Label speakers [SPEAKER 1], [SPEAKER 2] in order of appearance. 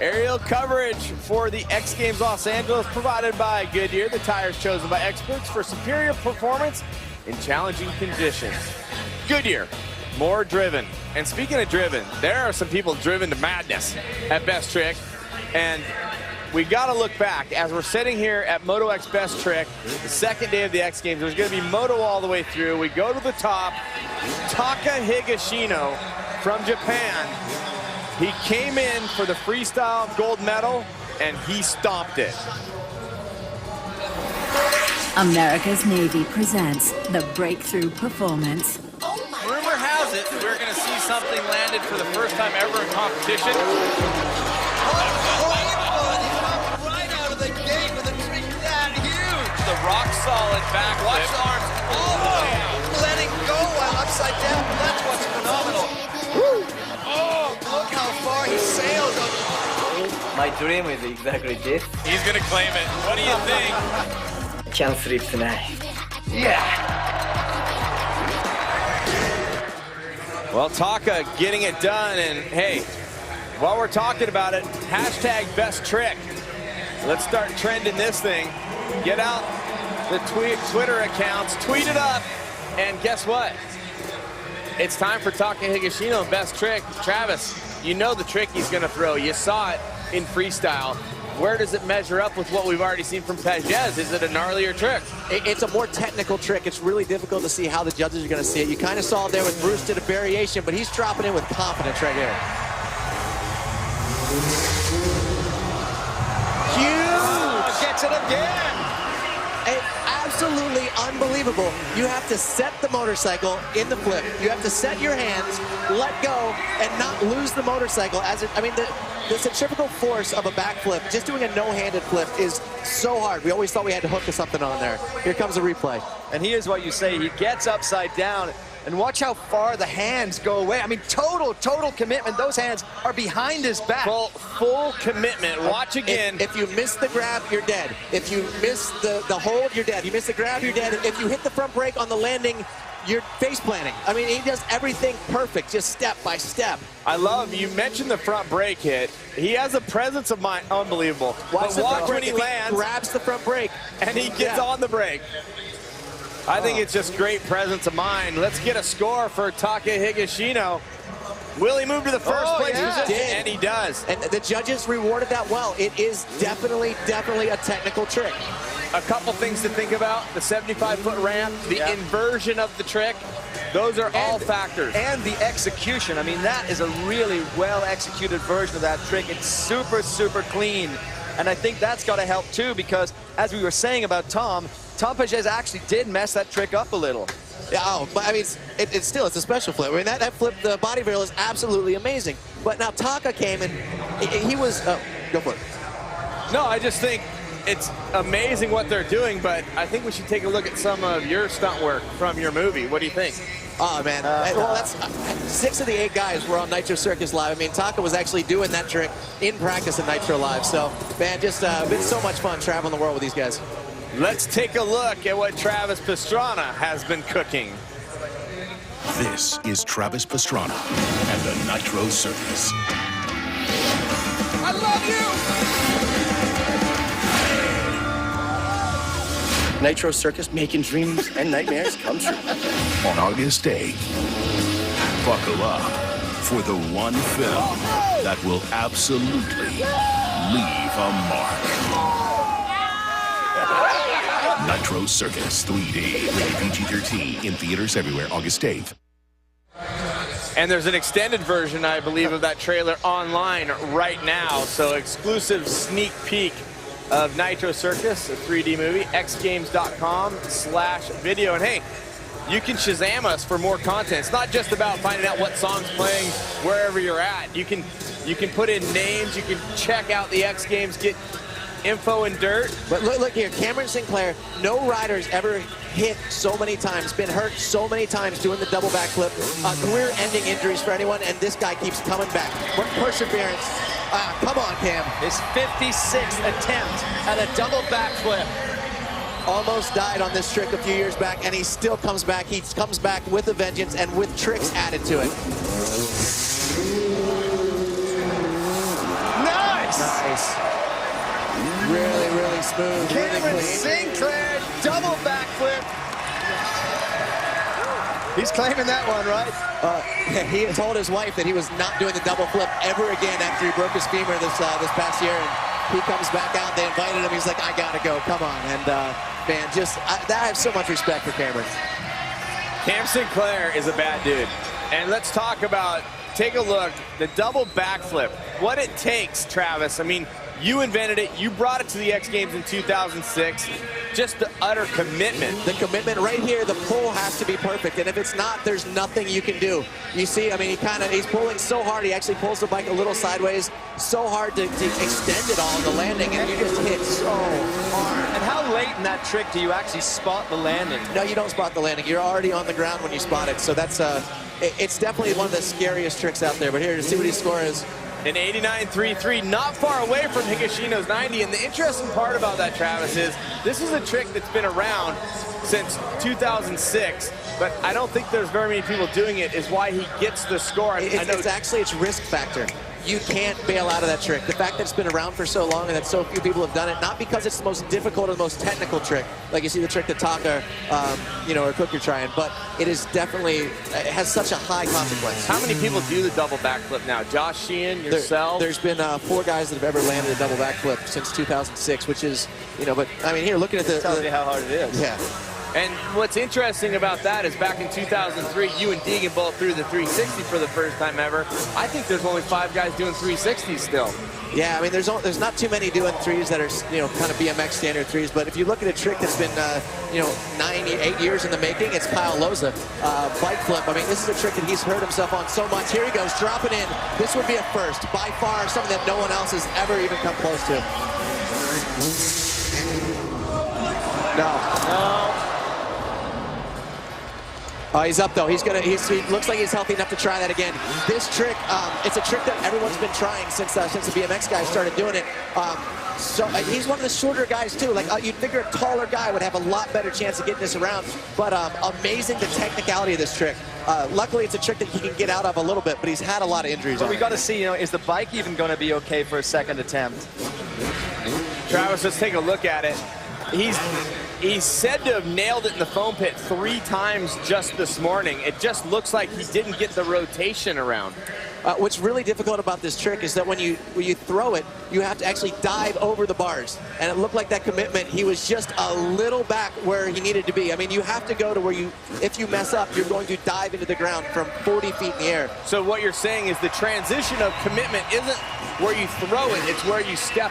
[SPEAKER 1] Aerial coverage for the X Games Los Angeles provided by Goodyear, the tires chosen by experts for superior performance in challenging conditions. Goodyear, more driven. And speaking of driven, there are some people driven to madness at Best Trick. And we got to look back as we're sitting here at Moto X Best Trick, the second day of the X Games. There's going to be Moto all the way through. We go to the top. Taka Higashino from Japan. He came in for the freestyle gold medal, and he stomped it.
[SPEAKER 2] America's Navy presents the breakthrough performance.
[SPEAKER 1] Rumor has it we're going to see something landed for the first time ever in competition.
[SPEAKER 3] Right out of the gate with a trick that huge.
[SPEAKER 1] The rock solid back.
[SPEAKER 3] Watch the arms all the way out. Letting go while upside down. That's what's phenomenal. Oh, look how far he sailed.
[SPEAKER 4] My dream is exactly this.
[SPEAKER 1] He's going to claim it. What do you think?
[SPEAKER 4] Can't sleep tonight. Yeah.
[SPEAKER 1] Well, Taka getting it done, and hey, while we're talking about it, hashtag Best Trick. Let's start trending this thing. Get out the Twitter accounts, tweet it up, and guess what? It's time for Taka Higashino Best Trick. Travis, you know the trick he's going to throw. You saw it in freestyle. Where does it measure up with what we've already seen from Pages? Is it a gnarlier trick?
[SPEAKER 5] It's a more technical trick. It's really difficult to see how the judges are going to see it. You kind of saw it there with Bruce did a variation, but he's dropping in with confidence right here. Huge!
[SPEAKER 3] Gets it again.
[SPEAKER 5] Absolutely unbelievable. You have to set the motorcycle in the flip. You have to set your hands, let go, and not lose the motorcycle. The centrifugal force of a backflip, just doing a no-handed flip, is so hard. We always thought we had to hook to something on there. Here comes a replay.
[SPEAKER 3] And here's what you say. He gets upside down, and watch how far the hands go away. I mean, total commitment. Those hands are behind his back.
[SPEAKER 1] Full commitment. Watch again.
[SPEAKER 5] If you miss the grab, you're dead. If you miss the hold, you're dead. You miss the grab, you're dead. If you hit the front brake on the landing, you're face planting. I mean, he does everything perfect, just step by step.
[SPEAKER 1] I love, you mentioned the front brake hit. He has a presence of mind, unbelievable. Watch when he lands.
[SPEAKER 5] He grabs the front brake.
[SPEAKER 1] And he gets on the brake. I think it's just great presence of mind. Let's get a score for Taka Higashino. Will he move to the first place position? And he does.
[SPEAKER 5] And the judges rewarded that well. It is definitely a technical trick.
[SPEAKER 1] A couple things to think about. The 75-foot ramp, the inversion of the trick. Those are all factors.
[SPEAKER 3] And the execution. I mean, that is a really well-executed version of that trick. It's super clean. And I think that's got to help, too, because as we were saying about Tom Pages actually did mess that trick up a little.
[SPEAKER 5] Yeah, but I mean, it's still a special flip. I mean, that flip, the body varial is absolutely amazing. But now Taka came and he was, go for it.
[SPEAKER 1] No, I just think it's amazing what they're doing, but I think we should take a look at some of your stunt work from your movie. What do you think?
[SPEAKER 5] Oh, man. Well, that's 6 of the 8 guys were on Nitro Circus Live. I mean, Taka was actually doing that trick in practice at Nitro Live. So, man, just been so much fun traveling the world with these guys.
[SPEAKER 1] Let's take a look at what Travis Pastrana has been cooking.
[SPEAKER 6] This is Travis Pastrana and the Nitro Circus.
[SPEAKER 3] I love you!
[SPEAKER 4] Nitro Circus, making dreams and nightmares come true.
[SPEAKER 6] On August 8th, buckle up for the one film that will absolutely leave a mark. Nitro Circus 3D, rated PG-13, in theaters everywhere, August 8th.
[SPEAKER 1] And there's an extended version, I believe, of that trailer online right now. So exclusive sneak peek of Nitro Circus, a 3D movie, xgames.com/video. And hey, you can Shazam us for more content. It's not just about finding out what song's playing wherever you're at. You can put in names, you can check out the X Games, get info and dirt.
[SPEAKER 5] But look here, Cameron Sinclair, no rider's ever hit so many times, been hurt so many times doing the double backflip. Career-ending injuries for anyone, and this guy keeps coming back. What perseverance. Come on, Cam.
[SPEAKER 3] His 56th attempt at a double backflip.
[SPEAKER 5] Almost died on this trick a few years back, and he still comes back. He comes back with a vengeance and with tricks added to it. Nice. Really, really smooth.
[SPEAKER 3] Cameron
[SPEAKER 5] really clean.
[SPEAKER 3] Sinclair, double backflip. He's claiming that one, right?
[SPEAKER 5] He had told his wife that he was not doing the double flip ever again after he broke his femur this past year. And he comes back out. They invited him. He's like, I gotta go. Come on. And man, I have so much respect for Cameron.
[SPEAKER 1] Cam Sinclair is a bad dude. And let's talk about, take a look, the double backflip. What it takes, Travis. I mean, you invented it. You brought it to the X Games in 2006. Just the utter commitment.
[SPEAKER 5] The commitment right here, the pull has to be perfect. And if it's not, there's nothing you can do. You see, I mean, he's pulling so hard. He actually pulls the bike a little sideways. So hard to extend it all in the landing. And you just hit so hard.
[SPEAKER 3] And how late in that trick do you actually spot the landing?
[SPEAKER 5] No, you don't spot the landing. You're already on the ground when you spot it. So that's, it's definitely one of the scariest tricks out there. But here, to see what his score is.
[SPEAKER 1] An 89.33, not far away from Higashino's 90. And the interesting part about that, Travis, is this is a trick that's been around since 2006, but I don't think there's very many people doing it, is why he gets the score.
[SPEAKER 5] It's risk factor. You can't bail out of that trick. The fact that it's been around for so long and that so few people have done it, not because it's the most difficult or the most technical trick, like you see the trick that Taka, or Cook are trying, but it is definitely, it has such a high consequence.
[SPEAKER 1] How many people do the double backflip now? Josh Sheehan, yourself?
[SPEAKER 5] There's been 4 guys that have ever landed a double backflip since 2006, which is, but I mean, here, looking at the...
[SPEAKER 3] Tells you how hard it is.
[SPEAKER 5] Yeah.
[SPEAKER 1] And what's interesting about that is back in 2003, you and Deegan both threw the 360 for the first time ever. I think there's only 5 guys doing 360s still.
[SPEAKER 5] Yeah, I mean, there's not too many doing 3s that are, kind of BMX standard 3s. But if you look at a trick that's been, 8 years in the making, it's Kyle Loza. Bike flip. I mean, this is a trick that he's hurt himself on so much. Here he goes, dropping in. This would be a first, by far, something that no one else has ever even come close to. No. He's up though. He looks like he's healthy enough to try that again. This trick, it's a trick that everyone's been trying since the BMX guys started doing it. So he's one of the shorter guys too. Like you'd figure a taller guy would have a lot better chance of getting this around. But amazing the technicality of this trick. Luckily, it's a trick that he can get out of a little bit, but he's had a lot of injuries.
[SPEAKER 3] But we got to see, is the bike even going to be okay for a second attempt?
[SPEAKER 1] Travis, let's take a look at it. He's said to have nailed it in the foam pit 3 times just this morning. It just looks like he didn't get the rotation around.
[SPEAKER 5] What's really difficult about this trick is that when you throw it, you have to actually dive over the bars. And it looked like that commitment, he was just a little back where he needed to be. I mean, you have to go to where if you mess up, you're going to dive into the ground from 40 feet in the air.
[SPEAKER 1] So what you're saying is the transition of commitment isn't where you throw it, it's where you step